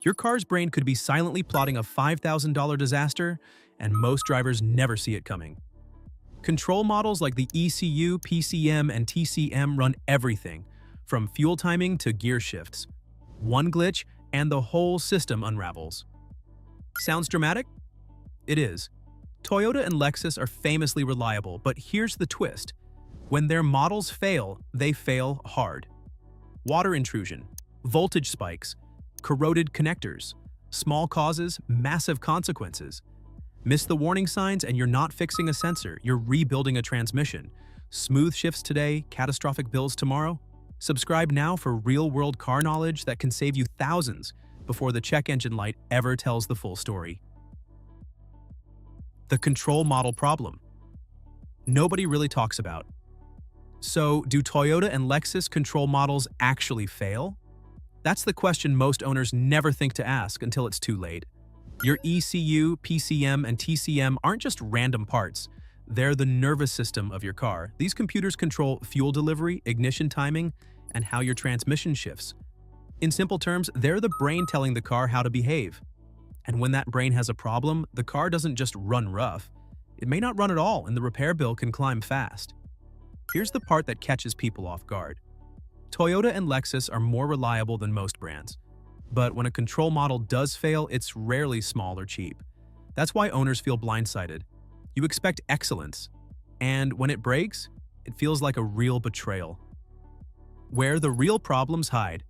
Your car's brain could be silently plotting a $5,000 disaster, and most drivers never see it coming. Control models like the ECU, PCM, and TCM run everything, from fuel timing to gear shifts. One glitch, and the whole system unravels. Sounds dramatic? It is. Toyota and Lexus are famously reliable, but here's the twist. When their models fail, they fail hard. Water intrusion, voltage spikes, corroded connectors, small causes, massive consequences. Miss the warning signs and you're not fixing a sensor, you're rebuilding a transmission. Smooth shifts today, catastrophic bills tomorrow? Subscribe now for real-world car knowledge that can save you thousands before the check engine light ever tells the full story. The control model problem. Nobody really talks about. So, do Toyota and Lexus control models actually fail? That's the question most owners never think to ask until it's too late. Your ECU, PCM, and TCM aren't just random parts. They're the nervous system of your car. These computers control fuel delivery, ignition timing, and how your transmission shifts. In simple terms, they're the brain telling the car how to behave. And when that brain has a problem, the car doesn't just run rough. It may not run at all, and the repair bill can climb fast. Here's the part that catches people off guard. Toyota and Lexus are more reliable than most brands. But when a control model does fail, it's rarely small or cheap. That's why owners feel blindsided. You expect excellence, and when it breaks, it feels like a real betrayal. Where the real problems hide.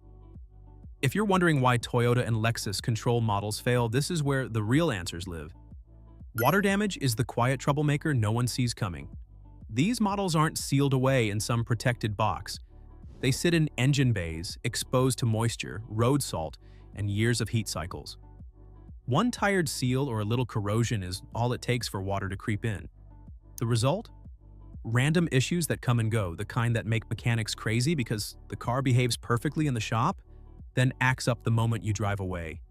If you're wondering why Toyota and Lexus control models fail, this is where the real answers live. Water damage is the quiet troublemaker no one sees coming. These models aren't sealed away in some protected box. They sit in engine bays, exposed to moisture, road salt, and years of heat cycles. One tired seal or a little corrosion is all it takes for water to creep in. The result? Random issues that come and go, the kind that make mechanics crazy because the car behaves perfectly in the shop, then acts up the moment you drive away.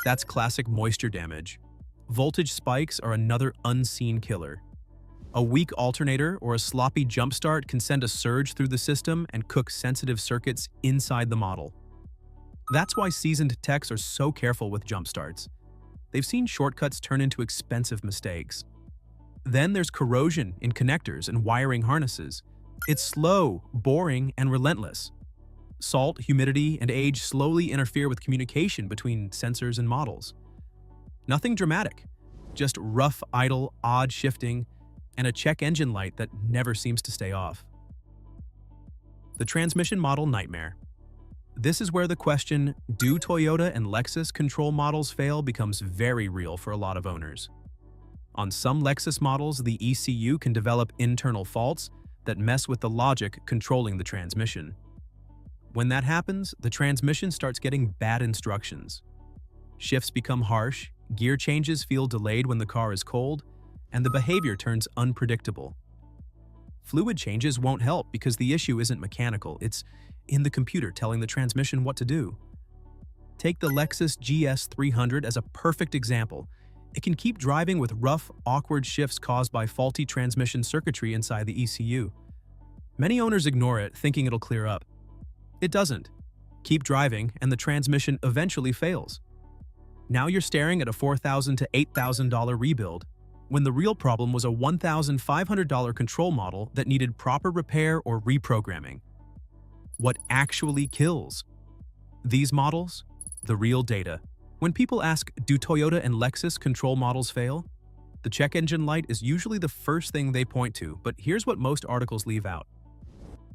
That's classic moisture damage. Voltage spikes are another unseen killer. A weak alternator or a sloppy jump start can send a surge through the system and cook sensitive circuits inside the model. That's why seasoned techs are so careful with jump starts. They've seen shortcuts turn into expensive mistakes. Then there's corrosion in connectors and wiring harnesses. It's slow, boring, and relentless. Salt, humidity, and age slowly interfere with communication between sensors and models. Nothing dramatic, just rough, idle, odd shifting, and a check engine light that never seems to stay off. The transmission model nightmare. This is where the question, do Toyota and Lexus control models fail, becomes very real for a lot of owners. On some Lexus models, the ECU can develop internal faults that mess with the logic controlling the transmission. When that happens, the transmission starts getting bad instructions. Shifts become harsh, gear changes feel delayed when the car is cold, and the behavior turns unpredictable. Fluid changes won't help because the issue isn't mechanical, it's in the computer telling the transmission what to do. Take the Lexus GS 300 as a perfect example. It can keep driving with rough, awkward shifts caused by faulty transmission circuitry inside the ECU. Many owners ignore it, thinking it'll clear up. It doesn't. Keep driving, and the transmission eventually fails. Now you're staring at a $4,000 to $8,000 rebuild, when the real problem was a $1,500 control model that needed proper repair or reprogramming. What actually kills? These models? The real data. When people ask, do Toyota and Lexus control models fail? The check engine light is usually the first thing they point to, but here's what most articles leave out.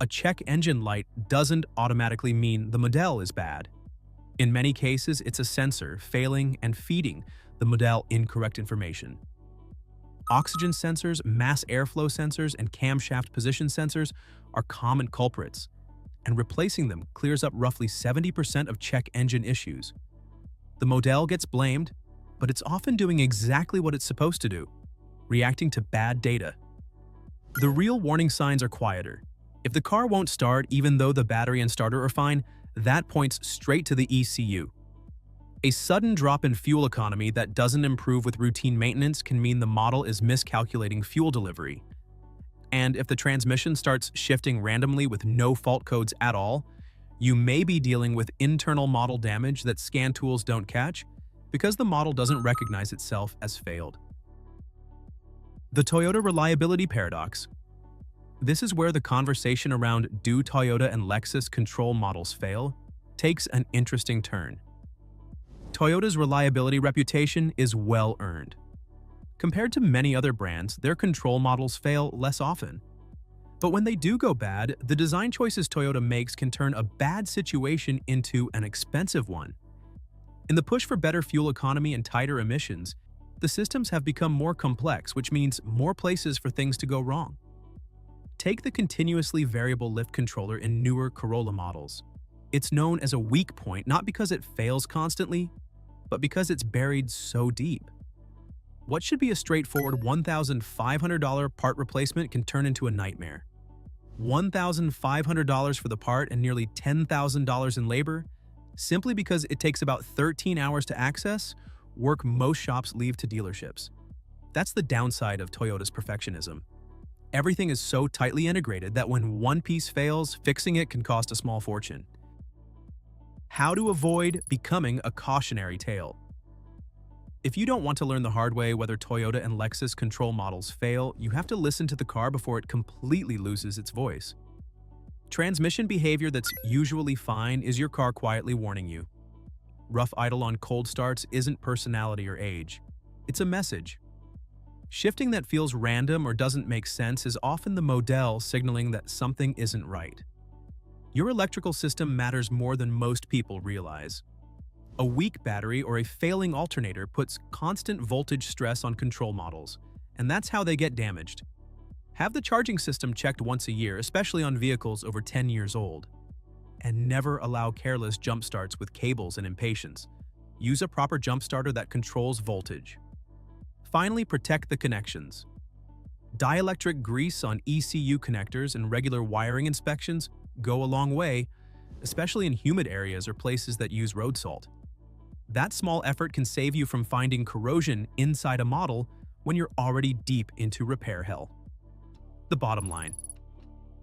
A check engine light doesn't automatically mean the model is bad. In many cases, it's a sensor failing and feeding the model incorrect information. Oxygen sensors, mass airflow sensors, and camshaft position sensors are common culprits, and replacing them clears up roughly 70% of check engine issues. The model gets blamed, but it's often doing exactly what it's supposed to do, reacting to bad data. The real warning signs are quieter. If the car won't start even though the battery and starter are fine, that points straight to the ECU. A sudden drop in fuel economy that doesn't improve with routine maintenance can mean the model is miscalculating fuel delivery. And if the transmission starts shifting randomly with no fault codes at all, You may be dealing with internal model damage that scan tools don't catch because the model doesn't recognize itself as failed. The Toyota reliability paradox. This is where the conversation around do Toyota and Lexus control models fail takes an interesting turn. Toyota's reliability reputation is well earned. Compared to many other brands, their control models fail less often. But when they do go bad, the design choices Toyota makes can turn a bad situation into an expensive one. In the push for better fuel economy and tighter emissions, the systems have become more complex, which means more places for things to go wrong. Take the continuously variable lift controller in newer Corolla models. It's known as a weak point not because it fails constantly, but because it's buried so deep. What should be a straightforward $1,500 part replacement can turn into a nightmare. $1,500 for the part and nearly $10,000 in labor, simply because it takes about 13 hours to access, work most shops leave to dealerships. That's the downside of Toyota's perfectionism. Everything is so tightly integrated that when one piece fails, fixing it can cost a small fortune. How to avoid becoming a cautionary tale. If you don't want to learn the hard way whether Toyota and Lexus control models fail, you have to listen to the car before it completely loses its voice. Transmission behavior that's usually fine is your car quietly warning you. Rough idle on cold starts isn't personality or age. It's a message. Shifting that feels random or doesn't make sense is often the model signaling that something isn't right. Your electrical system matters more than most people realize. A weak battery or a failing alternator puts constant voltage stress on control models, and that's how they get damaged. Have the charging system checked once a year, especially on vehicles over 10 years old. And never allow careless jump starts with cables and impatience. Use a proper jump starter that controls voltage. Finally, protect the connections. Dielectric grease on ECU connectors and regular wiring inspections go a long way, especially in humid areas or places that use road salt. That small effort can save you from finding corrosion inside a model when you're already deep into repair hell. The bottom line.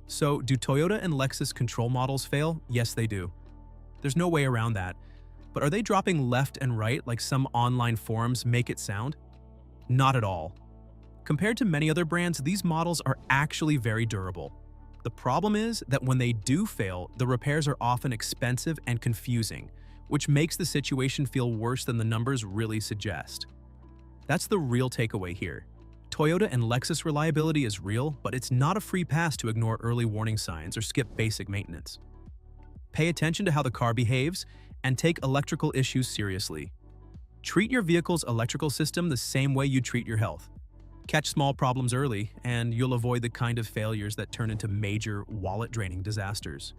So, do Toyota and Lexus control models fail? Yes, they do. There's no way around that. But are they dropping left and right like some online forums make it sound? Not at all. Compared to many other brands, these models are actually very durable. The problem is that when they do fail, the repairs are often expensive and confusing, which makes the situation feel worse than the numbers really suggest. That's the real takeaway here. Toyota and Lexus reliability is real, but it's not a free pass to ignore early warning signs or skip basic maintenance. Pay attention to how the car behaves and take electrical issues seriously. Treat your vehicle's electrical system the same way you treat your health. Catch small problems early, and you'll avoid the kind of failures that turn into major, wallet-draining disasters.